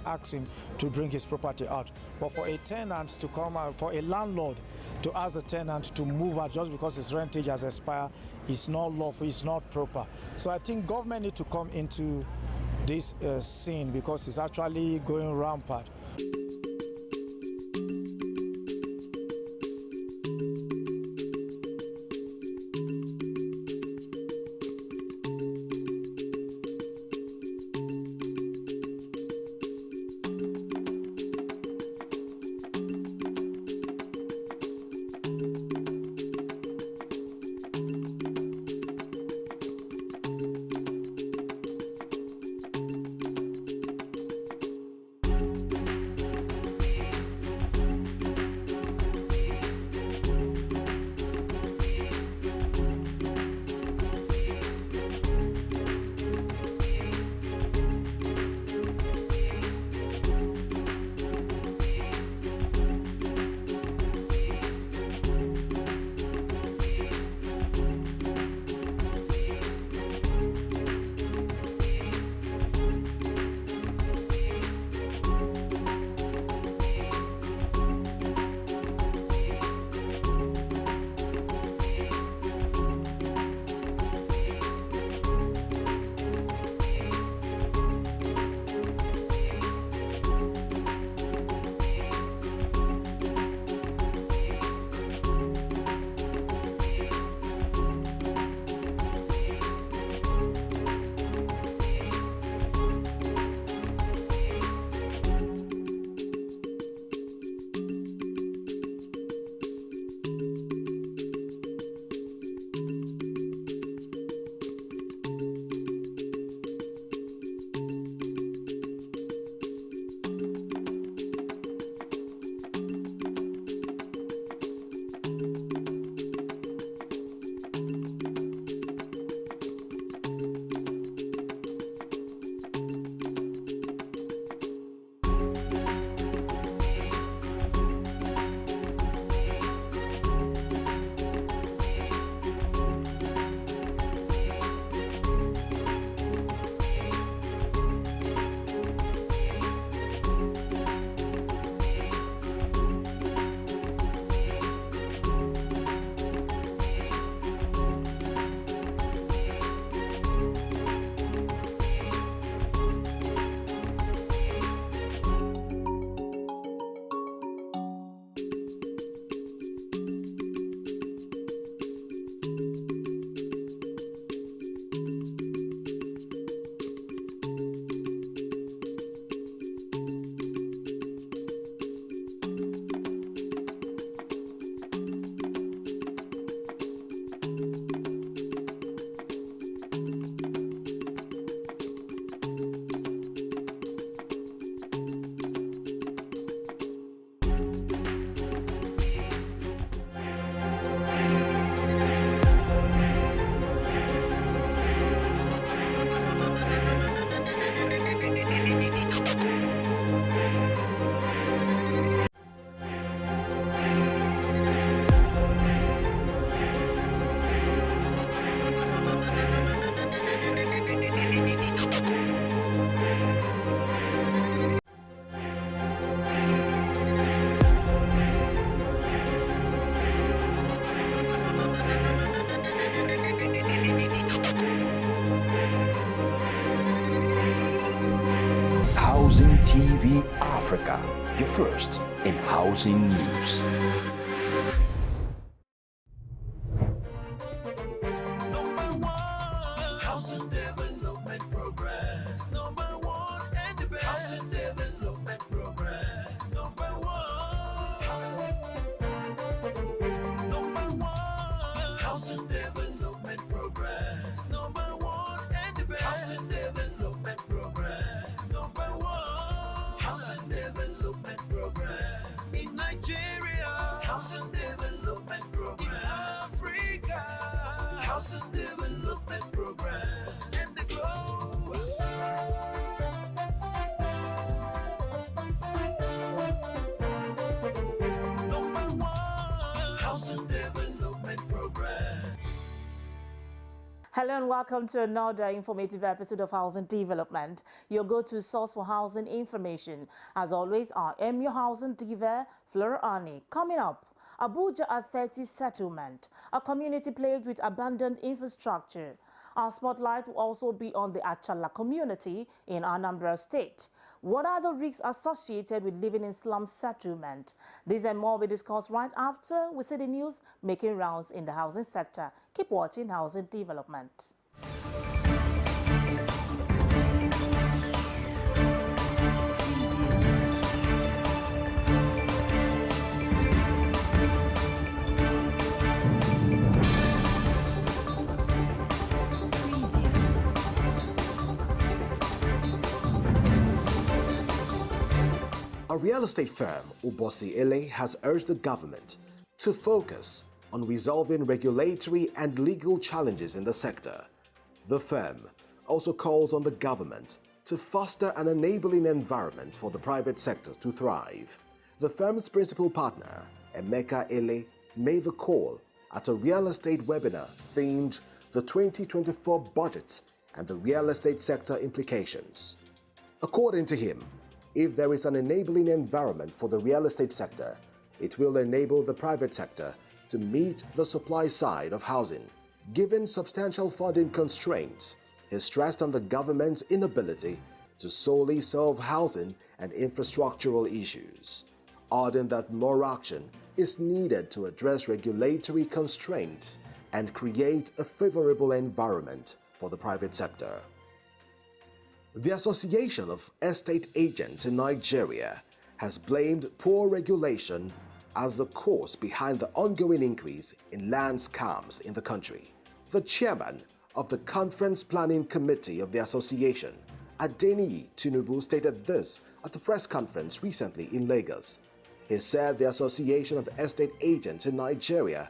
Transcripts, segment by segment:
ask him to bring his property out. But for a tenant to come out, for a landlord to ask the tenant to move out just because his rentage has expired, is not lawful, it's not proper. So I think government need to come into this scene because it's actually going rampant. Housing TV Africa, your first in housing news. Hello and welcome to another informative episode of Housing Development, your go-to source for housing information. As always, I am your housing diva, Flora Ani. Coming up, Abuja at 30 settlement, a community plagued with abandoned infrastructure. Our spotlight will also be on the Achala community in Anambra State. What are the risks associated with living in slum settlement? These and more will be discussed right after we see the news making rounds in the housing sector. Keep watching Housing Development. A real estate firm, Ubosi Ele, has urged the government to focus on resolving regulatory and legal challenges in the sector. The firm also calls on the government to foster an enabling environment for the private sector to thrive. The firm's principal partner, Emeka Ele, made the call at a real estate webinar themed the 2024 budget and the real estate sector implications. According to him, if there is an enabling environment for the real estate sector, it will enable the private sector to meet the supply side of housing. Given substantial funding constraints, he stressed on the government's inability to solely solve housing and infrastructural issues, adding that more action is needed to address regulatory constraints and create a favorable environment for the private sector. The Association of Estate Agents in Nigeria has blamed poor regulation as the cause behind the ongoing increase in land scams in the country. The chairman of the Conference Planning Committee of the association, Adeniyi Tinubu, stated this at a press conference recently in Lagos. He said the Association of Estate Agents in Nigeria,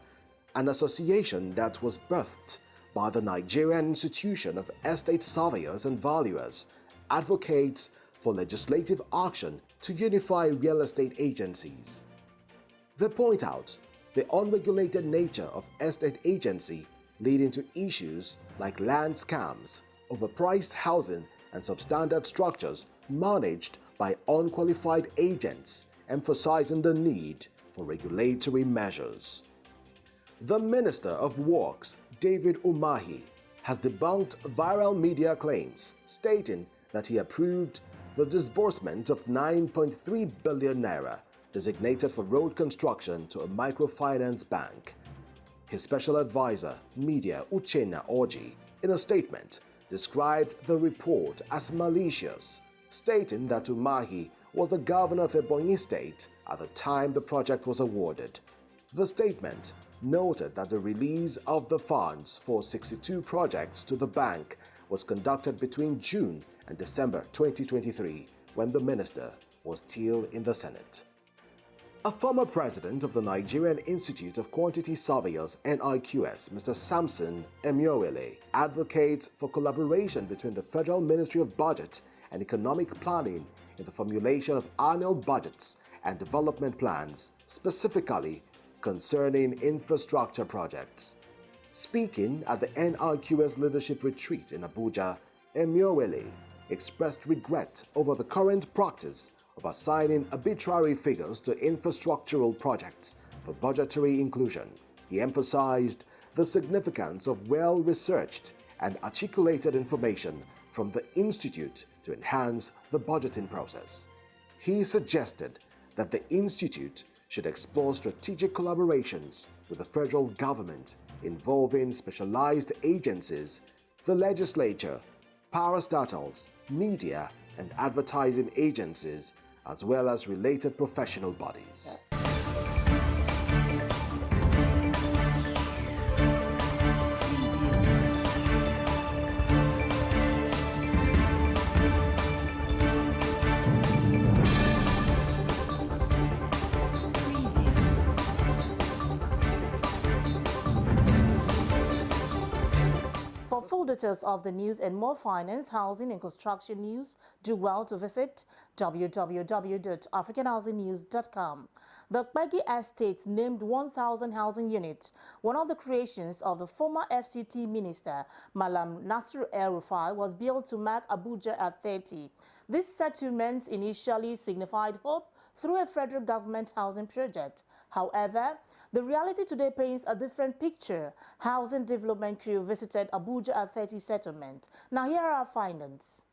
an association that was birthed by the Nigerian Institution of Estate Surveyors and Valuers, advocates for legislative action to unify real estate agencies. They point out the unregulated nature of estate agency leading to issues like land scams, overpriced housing, and substandard structures managed by unqualified agents, emphasizing the need for regulatory measures. The Minister of Works, David Umahi, has debunked viral media claims, stating that he approved the disbursement of 9.3 billion naira designated for road construction to a microfinance bank. His special advisor, Media, Uchenna Orji, in a statement, described the report as malicious, stating that Umahi was the governor of Ebonyi State at the time the project was awarded. The statement noted that the release of the funds for 62 projects to the bank was conducted between June and December 2023, when the minister was still in the Senate. A former president of the Nigerian Institute of Quantity Surveyors, NIQS, Mr. Samson Emiowele, advocates for collaboration between the Federal Ministry of Budget and Economic Planning in the formulation of annual budgets and development plans, specifically concerning infrastructure projects. Speaking at the NIQS Leadership Retreat in Abuja, Emiowele expressed regret over the current practice of assigning arbitrary figures to infrastructural projects for budgetary inclusion. He emphasized the significance of well-researched and articulated information from the Institute to enhance the budgeting process. He suggested that the Institute should explore strategic collaborations with the federal government involving specialized agencies, the legislature, parastatals, media, and advertising agencies, as well as related professional bodies. For full details of the news and more finance, housing, and construction news, Do well to visit www.africanhousingnews.com. The Kpegi Estate named 1,000 housing units, one of the creations of the former FCT minister, Malam Nasir El-Rufai, was built to mark Abuja at 30. This settlement initially signified hope through a federal government housing project. However, the reality today paints a different picture. Housing Development Crew visited Abuja at 30 settlement. Now here are our findings.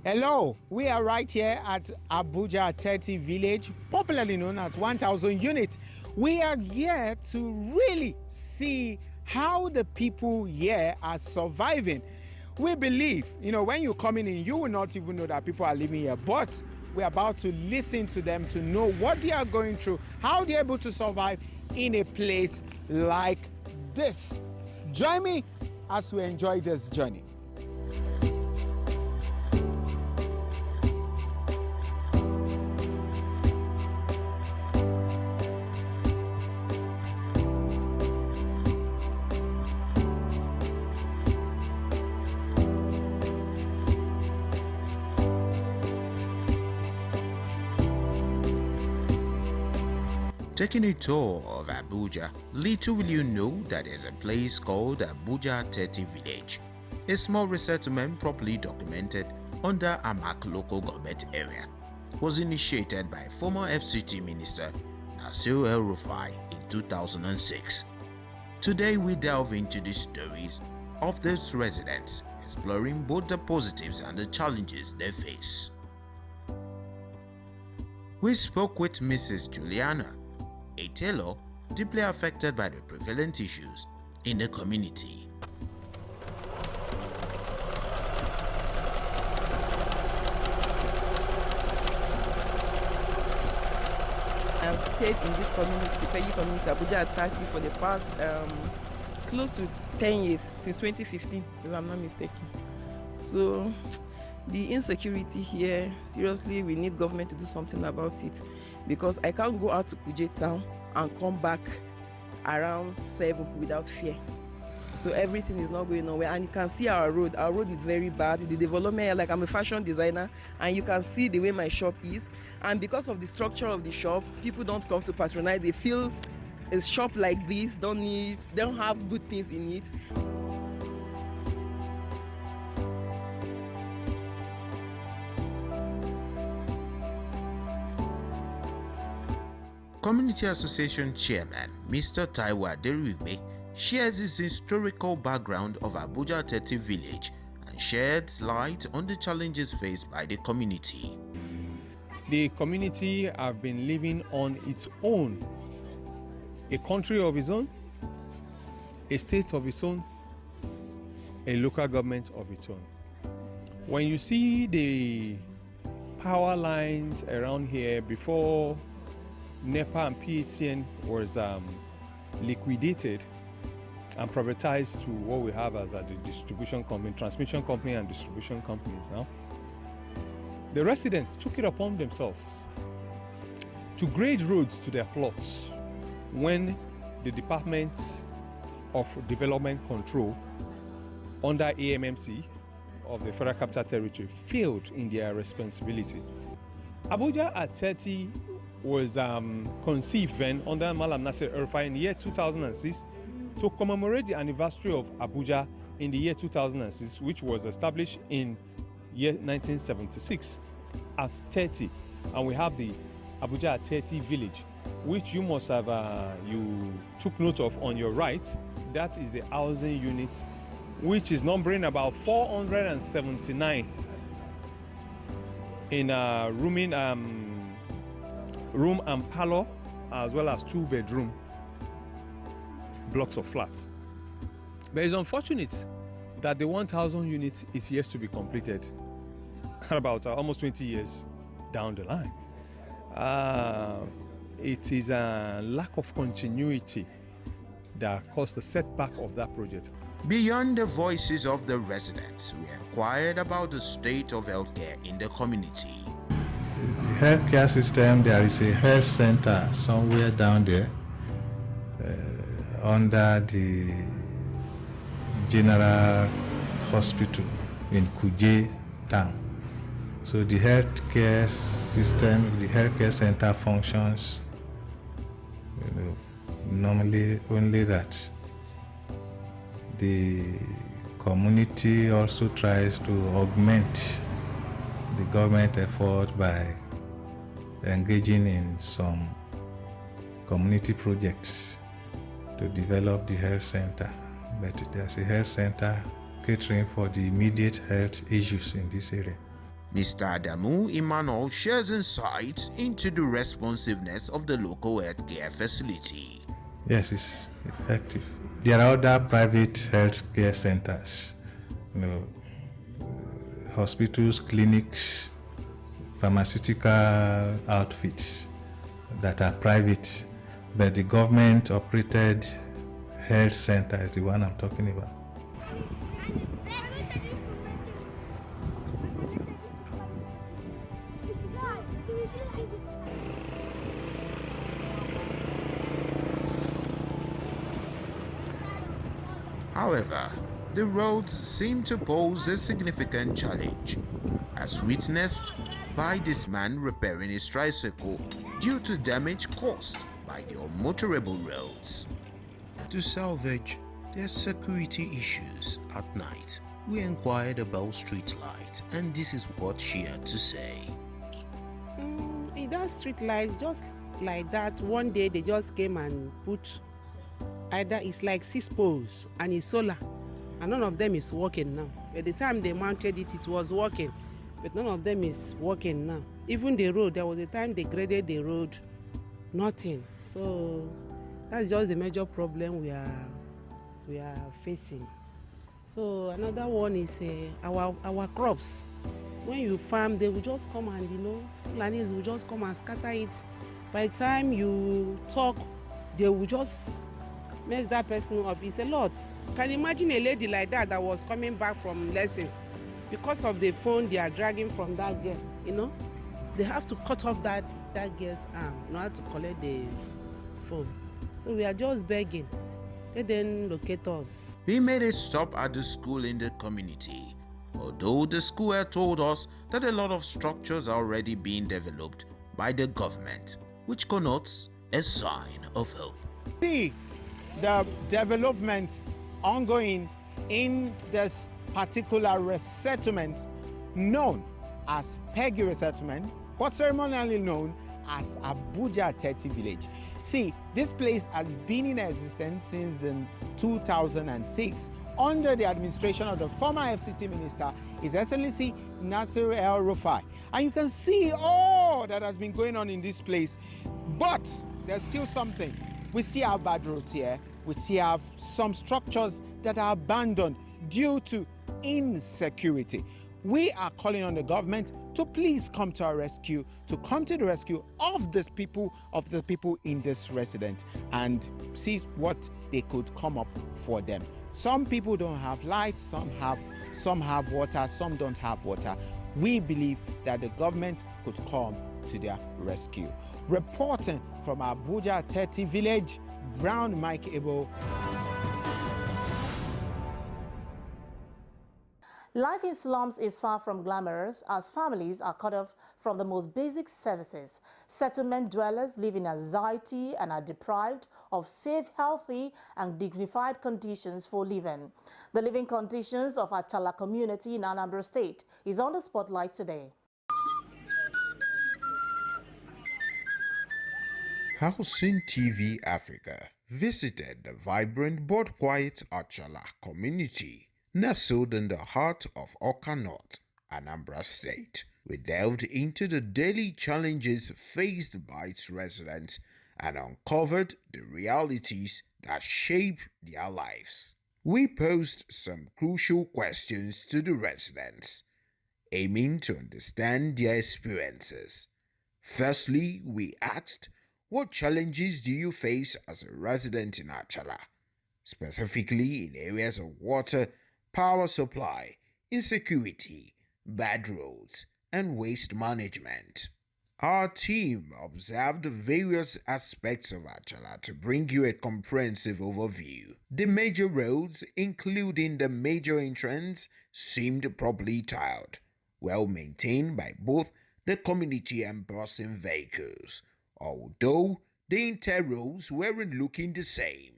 Hello, we are right here at Abuja 30 village, popularly known as 1,000 units. We are here to really see how the people here are surviving. We believe, when you're coming in, you will not even know that people are living here, but we're about to listen to them to know what they are going through, how they're able to survive in a place like this. Join me as we enjoy this journey. Taking a tour of Abuja, little will you know that there's a place called Abuja 30 Village, a small resettlement properly documented under Amak local government area. Was initiated by former FCT minister Nasir El-Rufai in 2006. Today we delve into the stories of those residents, exploring both the positives and the challenges they face. We spoke with Mrs. Juliana, a tailor deeply affected by the prevalent issues in the community. I've stayed in this community, Kpegi community, Abuja at 30 for the past close to 10 years, since 2015, if I'm not mistaken. So the insecurity here, seriously, we need government to do something about it, because I can't go out to Kuje town and come back around 7 without fear. So everything is not going nowhere, and you can see our road. Our road is very bad. The development, like I'm a fashion designer, and you can see the way my shop is. And because of the structure of the shop, people don't come to patronize. They feel a shop like this don't have good things in it. Community Association Chairman Mr. Taiwo Aderiugbe shares his historical background of Abuja 30 village and sheds light on the challenges faced by the community. The community have been living on its own, a country of its own, a state of its own, a local government of its own. When you see the power lines around here before NEPA and PHCN was liquidated and privatized to what we have as the distribution company, transmission company and distribution companies now, the residents took it upon themselves to grade roads to their plots when the Department of Development Control under AMMC of the Federal Capital Territory failed in their responsibility. Abuja at 30 was conceived then under Malam Nasir El-Rufai in the year 2006 to commemorate the anniversary of Abuja in the year 2006, which was established in year 1976 at 30. And we have the Abuja at 30 village, which you must have, you took note of on your right. That is the housing units, which is numbering about 479 in room and parlor, as well as 2-bedroom blocks of flats. But it's unfortunate that the 1,000 units is yet to be completed at about almost 20 years down the line. It is a lack of continuity that caused the setback of that project. Beyond the voices of the residents, we inquired about the state of healthcare in the community. The healthcare system, there is a health center somewhere down there under the general hospital in Kuje town. So the healthcare system, the healthcare center functions, normally only that. The community also tries to augment the government effort by engaging in some community projects to develop the health center. But there's a health center catering for the immediate health issues in this area. Mr. Adamu Emmanuel shares insights into the responsiveness of the local healthcare facility. Yes, it's effective. There are other private healthcare centers, hospitals, clinics, pharmaceutical outfits that are private, but the government-operated health center is the one I'm talking about. However, the roads seem to pose a significant challenge, as witnessed by this man repairing his tricycle due to damage caused by the unmotorable roads. To salvage their security issues at night, we inquired about street light, and this is what she had to say. In that street light, just like that, one day they just came and put either it's like 6 poles and it's solar, and none of them is working now. By the time they mounted it, it was working, but none of them is working now. Even the road, there was a time they graded the road, nothing. So that's just the major problem we are facing. So another one is our crops. When you farm, they will just come and Fulanis will just come and scatter it. By the time you talk, they will just mess that person up. It's a lot. Can you imagine a lady like that was coming back from lesson because of the phone they are dragging from that girl? They have to cut off that girl's arm in order to collect the phone. So we are just begging. They then locate us. We made a stop at the school in the community, although the school had told us that a lot of structures are already being developed by the government, which connotes a sign of hope. See the development ongoing in this particular resettlement known as Peggy Resettlement, but ceremonially known as Abuja 30 Village. See, this place has been in existence since 2006 under the administration of the former FCT minister, His Excellency Nasir El-Rufai. And you can see all that has been going on in this place, but there's still something. We see our bad roads here. We see have some structures that are abandoned due to insecurity. We are calling on the government to please come to our rescue, to come to the rescue of the people in this residence and see what they could come up for them. Some people don't have light, some have water, some don't have water. We believe that the government could come to their rescue. Reporting from Abuja 30 Village, Brown Mike Ebo. Life in slums is far from glamorous as families are cut off from the most basic services. Settlement dwellers live in anxiety and are deprived of safe, healthy and dignified conditions for living. The living conditions of Achala community in Anambra State is on the spotlight today. Housing TV Africa visited the vibrant but quiet Achala community, nestled in the heart of Awka North, Anambra State. We delved into the daily challenges faced by its residents and uncovered the realities that shape their lives. We posed some crucial questions to the residents, aiming to understand their experiences. Firstly, we asked, what challenges do you face as a resident in Achala, specifically in areas of water, power supply, insecurity, bad roads, and waste management? Our team observed various aspects of Achala to bring you a comprehensive overview. The major roads, including the major entrance, seemed properly tiled, well maintained by both the community and passing vehicles, although the inter-roads weren't looking the same.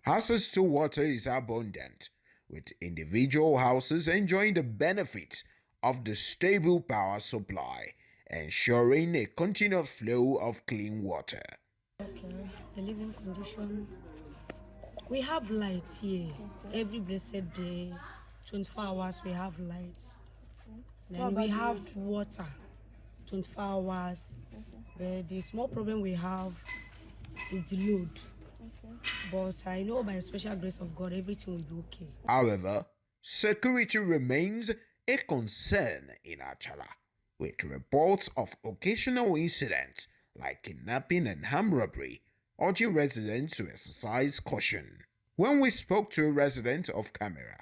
Access to water is abundant, with individual houses enjoying the benefits of the stable power supply, ensuring a continuous flow of clean water. Okay, the living condition. We have lights here. Every blessed day, 24 hours we have lights. Then we have water, 24 hours. But the small problem we have is the load. But I know by the special grace of God, everything will be okay. However, security remains a concern in Achala, with reports of occasional incidents like kidnapping and armed robbery, urging residents to exercise caution. When we spoke to a resident of Camera,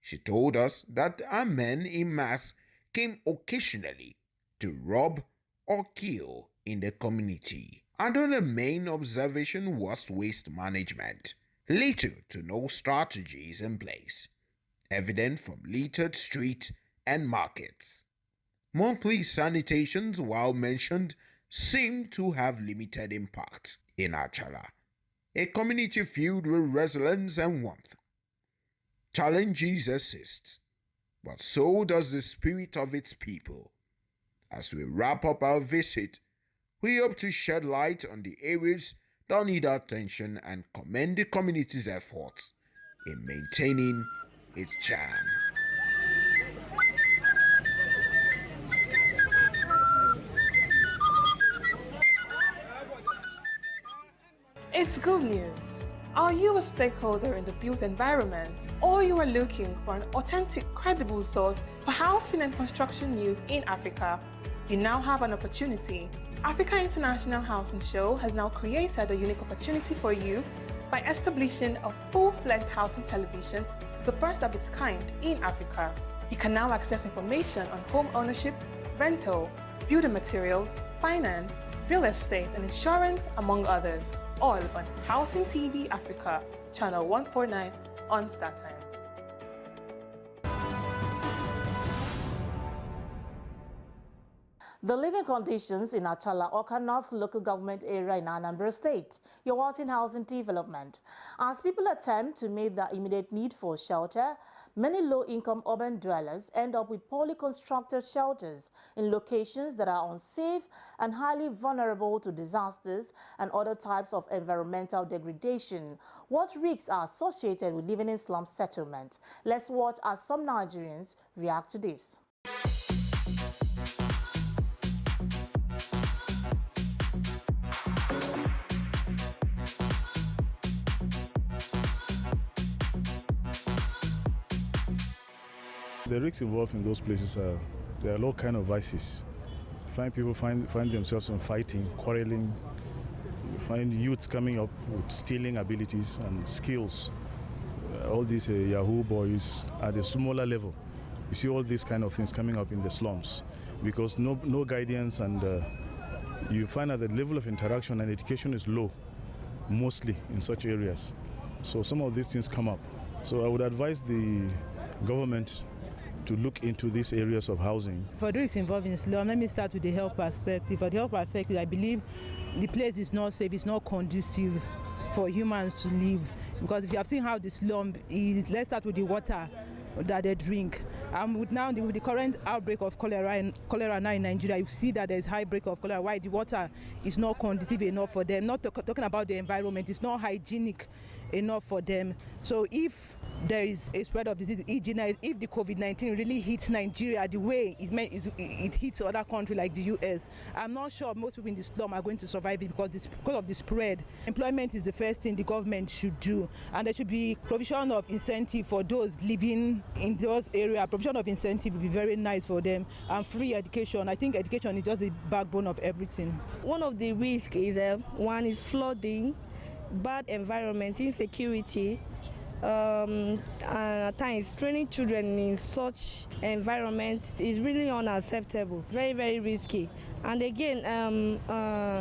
she told us that our men in masks came occasionally to rob or kill in the community. Another main observation was waste management. Little to no strategies in place, evident from littered streets and markets. Monthly sanitations, while mentioned, seem to have limited impact in Achala, a community filled with resilience and warmth. Challenges exist, but so does the spirit of its people. As we wrap up our visit, we hope to shed light on the areas that need attention and commend the community's efforts in maintaining its charm. It's good news. Are you a stakeholder in the built environment, or you are looking for an authentic, credible source for housing and construction news in Africa? You now have an opportunity. Africa International Housing Show has now created a unique opportunity for you by establishing a full-fledged housing television, the first of its kind in Africa. You can now access information on home ownership, rental, building materials, finance, real estate and insurance, among others, all on Housing TV Africa, channel 149 on StarTimes. The living conditions in Achala, Awka North local government area in Anambra State. You're watching Housing Development. As people attempt to meet their immediate need for shelter, many low-income urban dwellers end up with poorly constructed shelters in locations that are unsafe and highly vulnerable to disasters and other types of environmental degradation. What risks are associated with living in slum settlements? Let's watch as some Nigerians react to this. The risks involved in those places there are all kinds of vices. People find themselves in fighting, quarreling. You find youths coming up with stealing abilities and skills. All these Yahoo boys at a smaller level. You see all these kind of things coming up in the slums because no guidance, and you find that the level of interaction and education is low, mostly in such areas. So some of these things come up. So I would advise the government to look into these areas of housing. For those involved in slum, let me start with the health perspective. For the health perspective, I believe the place is not safe, it's not conducive for humans to live. Because if you have seen how the slum is, let's start with the water that they drink. With the current outbreak of cholera now in Nigeria, you see that there's high break of cholera. Why? The water is not conducive enough for them. Not talking about the environment, it's not hygienic enough for them. So if there is a spread of disease, if the COVID-19 really hits Nigeria the way it hits other countries like the US, I'm not sure most people in the slum are going to survive it because of the spread. Employment is the first thing the government should do, and there should be provision of incentive for those living in those areas. Provision of incentive would be very nice for them, and free education. I think education is just the backbone of everything. One of the risks is one is flooding, bad environment, insecurity. At times training children in such environments is really unacceptable, very, very risky. And again,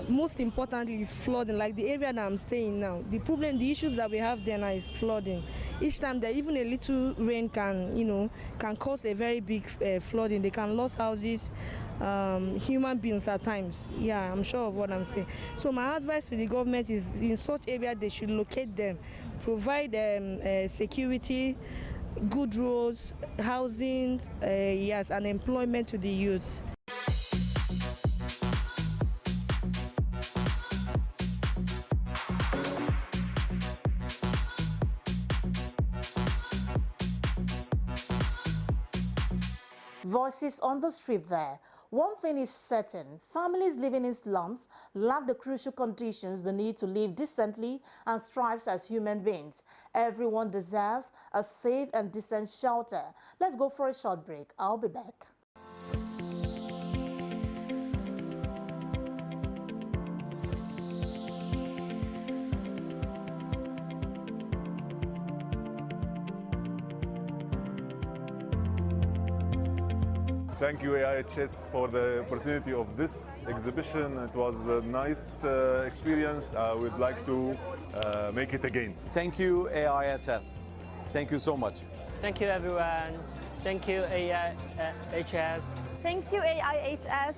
most importantly is flooding. Like the area that I'm staying now, the issues that we have there now is flooding. Each time that even a little rain can cause a very big flooding. They can lose houses, human beings at times. Yeah, I'm sure of what I'm saying. So my advice to the government is, in such area they should locate them, provide security, good roads, housing, yes, and employment to the youth. Voices on the street there. One thing is certain, families living in slums lack the crucial conditions they need to live decently and strive as human beings. Everyone deserves a safe and decent shelter. Let's go for a short break. I'll be back. Thank you, AIHS, for the opportunity of this exhibition. It was a nice experience. I would like to make it again. Thank you, AIHS. Thank you so much. Thank you, everyone. Thank you, AIHS. Thank you, AIHS.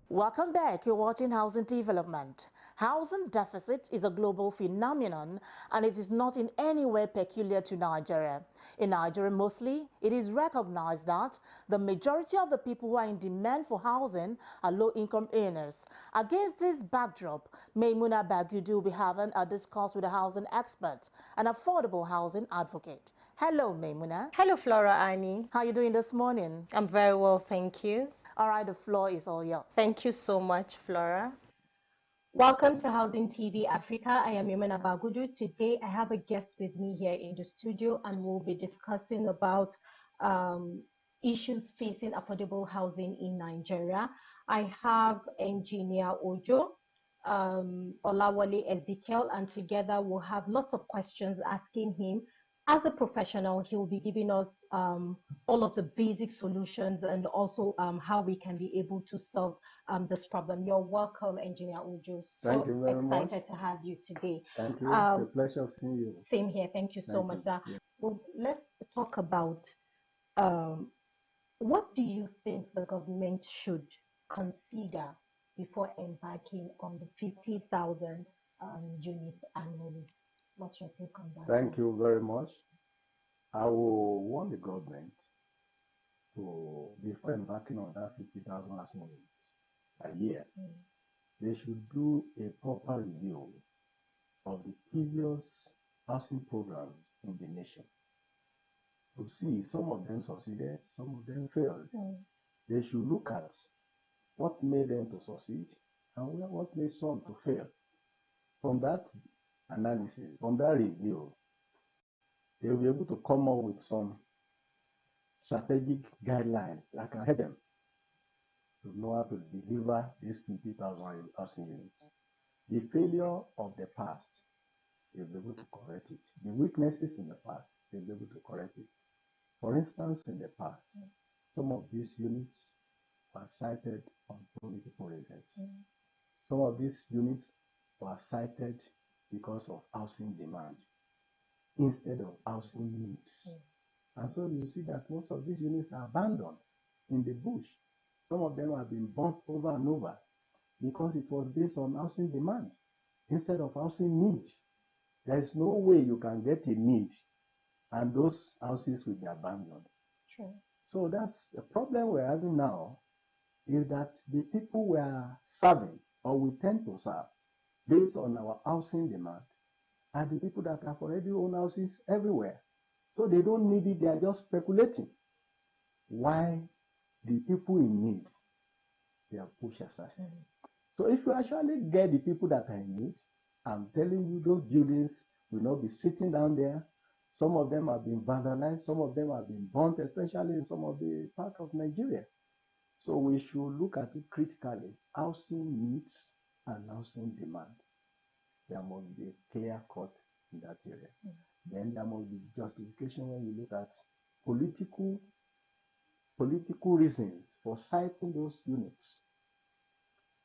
Welcome back. You're watching Housing Development. Housing deficit is a global phenomenon, and it is not in any way peculiar to Nigeria. In Nigeria mostly, it is recognized that the majority of the people who are in demand for housing are low-income earners. Against this backdrop, Maimuna Bagudu will be having a discourse with a housing expert, an affordable housing advocate. Hello, Maimuna. Hello, Flora Annie. How are you doing this morning? I'm very well, thank you. All right, the floor is all yours. Thank you so much, Flora. Welcome to Housing TV Africa. I am Yemena Bagudu. Today I have a guest with me here in the studio, and we'll be discussing about issues facing affordable housing in Nigeria. I have Engineer Ojo, Olawale Ezekiel, and together we'll have lots of questions asking him. As a professional, he will be giving us all of the basic solutions and also how we can be able to solve this problem. You're welcome, Engineer Ojo. Thank you very much. Excited to have you today. Thank you. It's a pleasure seeing you. Same here. Thank you so much, sir. Yeah. Well, let's talk about what do you think the government should consider before embarking on the 50,000 units annually? What's your take on that? Thank you very much. I will want the government to, before embarking on that 50,000 a year, they should do a proper review of the previous housing programs in the nation to see some of them succeeded, some of them failed. They should look at what made them to succeed and what made some to fail. From that analysis, from that review, they will be able to come up with some strategic guidelines that can help them to know how to deliver these 50,000 housing units. The failure of the past, they'll be able to correct it. The weaknesses in the past, they'll be able to correct it. For instance, in the past, some of these units were cited on political reasons. Some of these units were cited because of housing demand instead of housing needs. And so you see that most of these units are abandoned in the bush. Some of them have been burnt over and over because it was based on housing demand instead of housing need. There is no way you can get a need and those houses will be abandoned. True. So that's the problem we're having now, is that the people we are serving or we tend to serve based on our housing demand are the people that have already owned houses everywhere. So they don't need it, they are just speculating. Why the people in need, they are pushed aside. So if you actually get the people that are in need, I'm telling you, those buildings will not be sitting down there. Some of them have been vandalized, some of them have been burnt, especially in some of the parts of Nigeria. So we should look at it critically. Housing needs and housing demand. There must be a clear cut in that area. Then there must be justification when you look at political reasons for citing those units.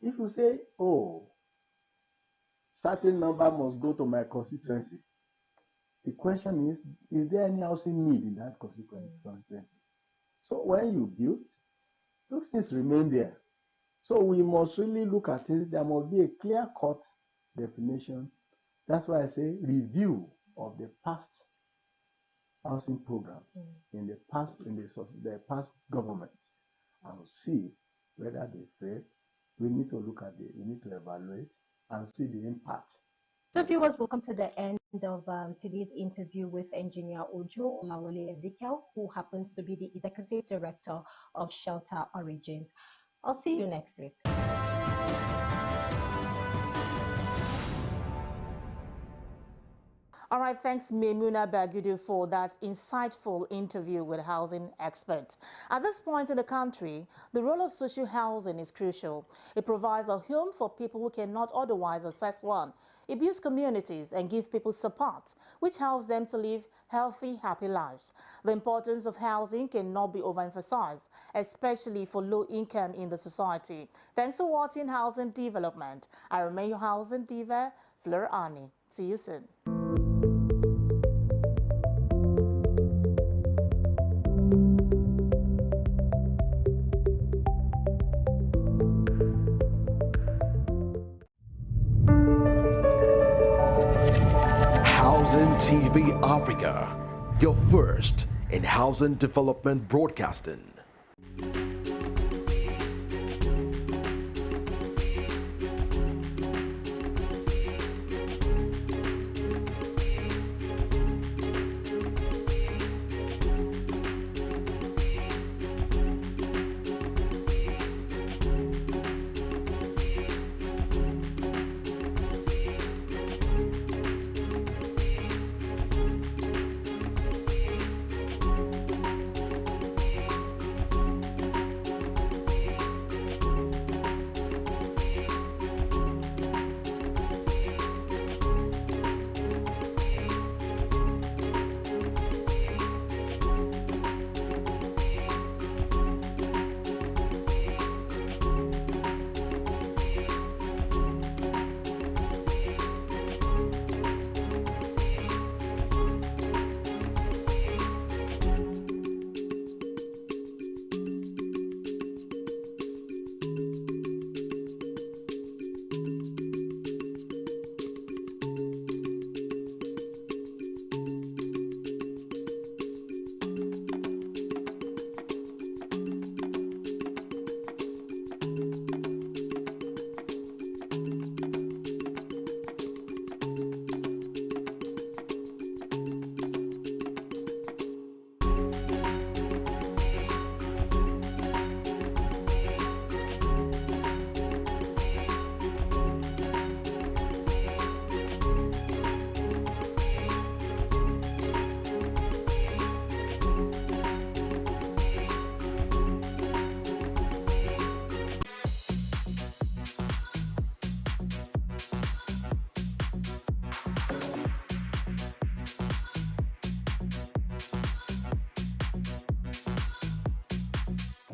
If you say, oh, certain number must go to my constituency, the question is there any housing need in that constituency? So when you build, those things remain there. So we must really look at it. There must be a clear-cut definition. That's why I say review of the past housing programs in the past government, and see whether they fail. We need to look at it. We need to evaluate and see the impact. So viewers, we'll come to the end of today's interview with Engineer Ojo Olawole Ezekiel, who happens to be the Executive Director of Shelter Origins. I'll see you next week. All right, thanks Memuna Bagudu for that insightful interview with housing experts. At this point in the country, the role of social housing is crucial. It provides a home for people who cannot otherwise access one. It builds communities and gives people support, which helps them to live healthy, happy lives. The importance of housing cannot be overemphasized, especially for low income in the society. Thanks for watching Housing Development. I remain your housing diva, Fleur Ani. See you soon. Housing TV Africa, your first in housing development broadcasting.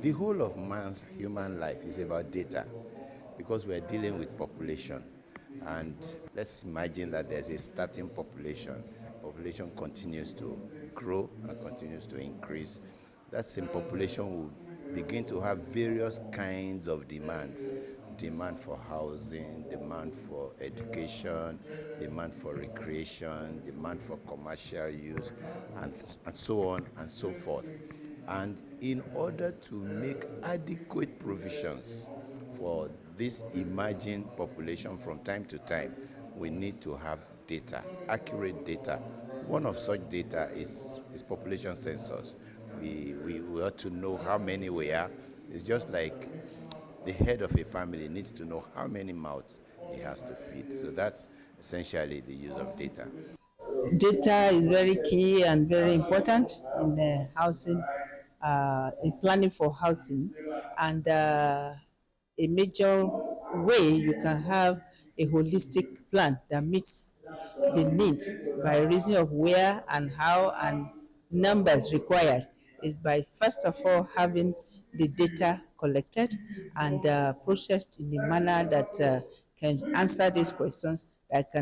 The whole of man's human life is about data, because we're dealing with population. And let's imagine that there's a starting population. Population continues to grow and continues to increase. That same population will begin to have various kinds of demands. demand for housing, demand for education, demand for recreation, demand for commercial use, and so on and so forth. And in order to make adequate provisions for this emerging population from time to time, we need to have data, accurate data. One of such data is population census. We ought to know how many we are. It's just like the head of a family needs to know how many mouths he has to feed. So that's essentially the use of data. Data is very key and very important in the housing, in planning for housing, and a major way you can have a holistic plan that meets the needs by reason of where and how and numbers required is by first of all having the data collected and processed in a manner that can answer these questions, that can